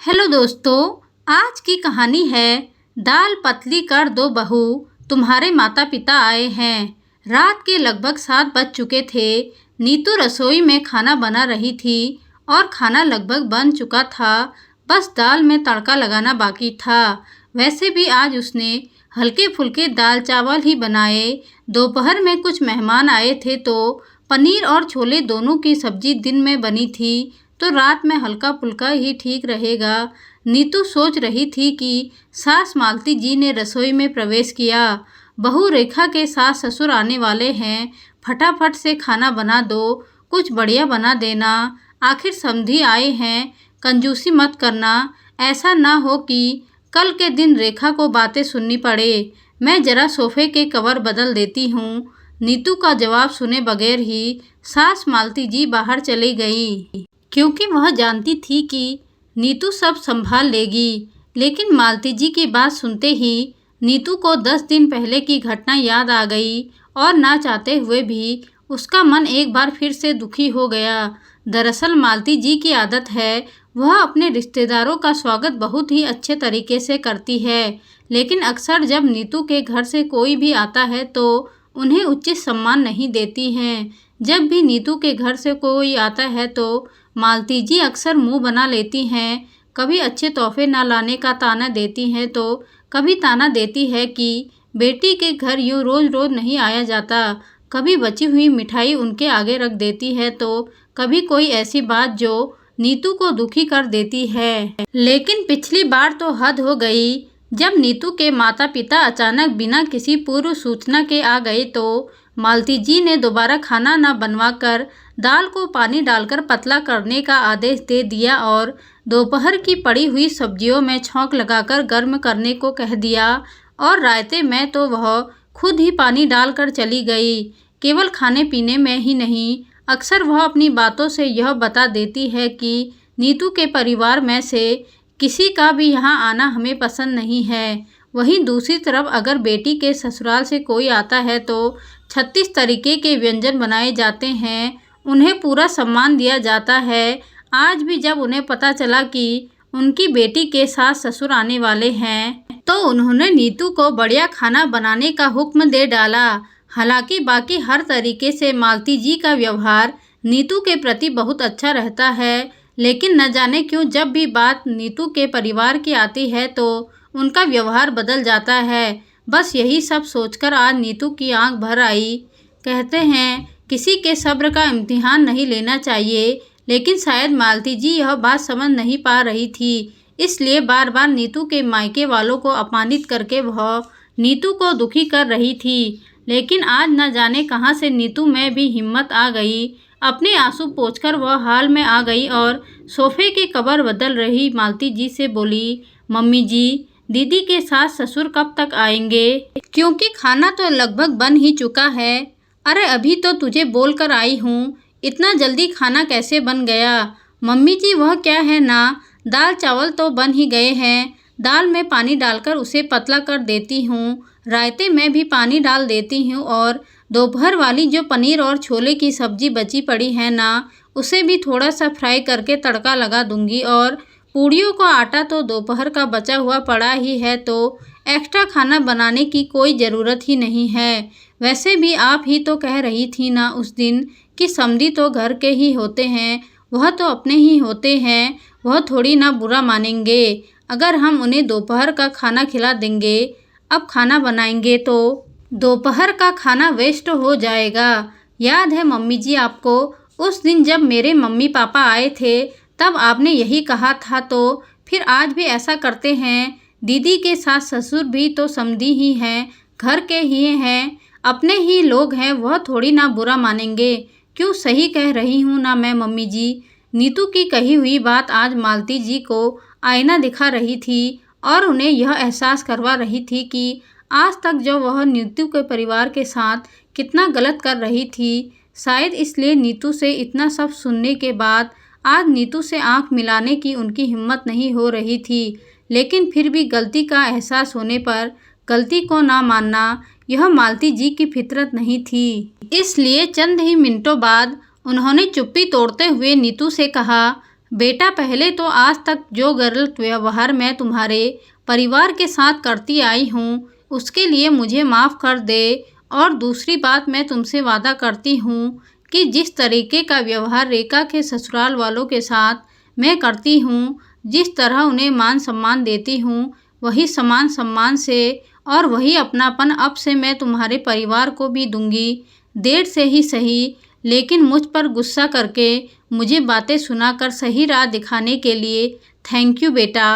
Hello दोस्तों, आज की कहानी है दाल पतली कर दो बहू, तुम्हारे माता पिता आए हैं। रात के लगभग 7 बज चुके थे। नीतू रसोई में खाना बना रही थी और खाना लगभग बन चुका था। बस दाल में तड़का लगाना बाकी था। वैसे भी आज उसने हल्के फुल्के दाल चावल ही बनाए। दोपहर में कुछ मेहमान आए थे तो पनीर और छोले दोनों की सब्जी दिन में बनी थी, तो रात में हल्का फुल्का ही ठीक रहेगा। नीतू सोच रही थी कि सास मालती जी ने रसोई में प्रवेश किया। बहू रेखा के सास ससुर आने वाले हैं, फटाफट से खाना बना दो, कुछ बढ़िया बना देना, आखिर समधी आए हैं, कंजूसी मत करना, ऐसा ना हो कि कल के दिन रेखा को बातें सुननी पड़े। मैं जरा सोफे के कवर बदल देती हूँ। नीतू का जवाब सुने बगैर ही सास मालती जी बाहर चली गई, क्योंकि वह जानती थी कि नीतू सब संभाल लेगी। लेकिन मालती जी की बात सुनते ही नीतू को 10 दिन पहले की घटना याद आ गई और ना चाहते हुए भी उसका मन एक बार फिर से दुखी हो गया। दरअसल मालती जी की आदत है, वह अपने रिश्तेदारों का स्वागत बहुत ही अच्छे तरीके से करती है, लेकिन अक्सर जब नीतू के घर से कोई भी आता है तो उन्हें उचित सम्मान नहीं देती हैं। जब भी नीतू के घर से कोई आता है तो मालती जी अक्सर मुंह बना लेती हैं। कभी अच्छे तोहफे ना लाने का ताना देती हैं तो कभी ताना देती है कि बेटी के घर यूँ रोज़ रोज़ नहीं आया जाता। कभी बची हुई मिठाई उनके आगे रख देती है तो कभी कोई ऐसी बात जो नीतू को दुखी कर देती है। लेकिन पिछली बार तो हद हो गई, जब नीतू के माता पिता अचानक बिना किसी पूर्व सूचना के आ गए तो मालती जी ने दोबारा खाना न बनवाकर दाल को पानी डालकर पतला करने का आदेश दे दिया और दोपहर की पड़ी हुई सब्जियों में छौंक लगाकर गर्म करने को कह दिया। और रायते में तो वह खुद ही पानी डालकर चली गई। केवल खाने पीने में ही नहीं, अक्सर वह अपनी बातों से यह बता देती है कि नीतू के परिवार में से किसी का भी यहाँ आना हमें पसंद नहीं है। वहीं दूसरी तरफ अगर बेटी के ससुराल से कोई आता है तो 36 तरीके के व्यंजन बनाए जाते हैं, उन्हें पूरा सम्मान दिया जाता है। आज भी जब उन्हें पता चला कि उनकी बेटी के सास ससुर आने वाले हैं तो उन्होंने नीतू को बढ़िया खाना बनाने का हुक्म दे डाला। हालांकि बाकी हर तरीके से मालती जी का व्यवहार नीतू के प्रति बहुत अच्छा रहता है, लेकिन न जाने क्यों जब भी बात नीतू के परिवार की आती है तो उनका व्यवहार बदल जाता है। बस यही सब सोचकर आज नीतू की आंख भर आई। कहते हैं किसी के सब्र का इम्तिहान नहीं लेना चाहिए, लेकिन शायद मालती जी यह बात समझ नहीं पा रही थी, इसलिए बार बार नीतू के मायके वालों को अपमानित करके वह नीतू को दुखी कर रही थी। लेकिन आज न जाने कहां से नीतू में भी हिम्मत आ गई। अपने आंसू पोंछकर वह हाल में आ गई और सोफे के कवर बदल रही मालती जी से बोली, मम्मी जी, दीदी के सास ससुर कब तक आएंगे? क्योंकि खाना तो लगभग बन ही चुका है। अरे अभी तो तुझे बोल कर आई हूँ, इतना जल्दी खाना कैसे बन गया? मम्मी जी वह क्या है ना, दाल चावल तो बन ही गए हैं। दाल में पानी डालकर उसे पतला कर देती हूँ, रायते में भी पानी डाल देती हूँ और दोपहर वाली जो पनीर और छोले की सब्जी बची पड़ी है ना, उसे भी थोड़ा सा फ्राई करके तड़का लगा दूंगी। और पूड़ियों का आटा तो दोपहर का बचा हुआ पड़ा ही है, तो एक्स्ट्रा खाना बनाने की कोई ज़रूरत ही नहीं है। वैसे भी आप ही तो कह रही थी ना उस दिन कि समधी तो घर के ही होते हैं, वह तो अपने ही होते हैं, वह थोड़ी ना बुरा मानेंगे अगर हम उन्हें दोपहर का खाना खिला देंगे। अब खाना बनाएंगे तो दोपहर का खाना वेस्ट हो जाएगा। याद है मम्मी जी आपको, उस दिन जब मेरे मम्मी पापा आए थे तब आपने यही कहा था, तो फिर आज भी ऐसा करते हैं। दीदी के सास ससुर भी तो समधी ही हैं, घर के ही हैं, अपने ही लोग हैं, वह थोड़ी ना बुरा मानेंगे। क्यों, सही कह रही हूँ ना मैं मम्मी जी? नीतू की कही हुई बात आज मालती जी को आईना दिखा रही थी और उन्हें यह एहसास करवा रही थी कि आज तक जो वह नीतू के परिवार के साथ कितना गलत कर रही थी। शायद इसलिए नीतू से इतना सब सुनने के बाद आज नीतू से आंख मिलाने की उनकी हिम्मत नहीं हो रही थी। लेकिन फिर भी गलती का एहसास होने पर गलती को ना मानना यह मालती जी की फितरत नहीं थी। इसलिए चंद ही मिनटों बाद उन्होंने चुप्पी तोड़ते हुए नीतू से कहा, बेटा पहले तो आज तक जो गलत व्यवहार मैं तुम्हारे परिवार के साथ करती आई हूँ उसके लिए मुझे माफ़ कर दे। और दूसरी बात, मैं तुमसे वादा करती हूँ कि जिस तरीके का व्यवहार रेखा के ससुराल वालों के साथ मैं करती हूँ, जिस तरह उन्हें मान सम्मान देती हूँ, वही समान सम्मान से और वही अपनापन अब से मैं तुम्हारे परिवार को भी दूंगी। देर से ही सही, लेकिन मुझ पर गुस्सा करके मुझे बातें सुनाकर सही राह दिखाने के लिए थैंक यू बेटा।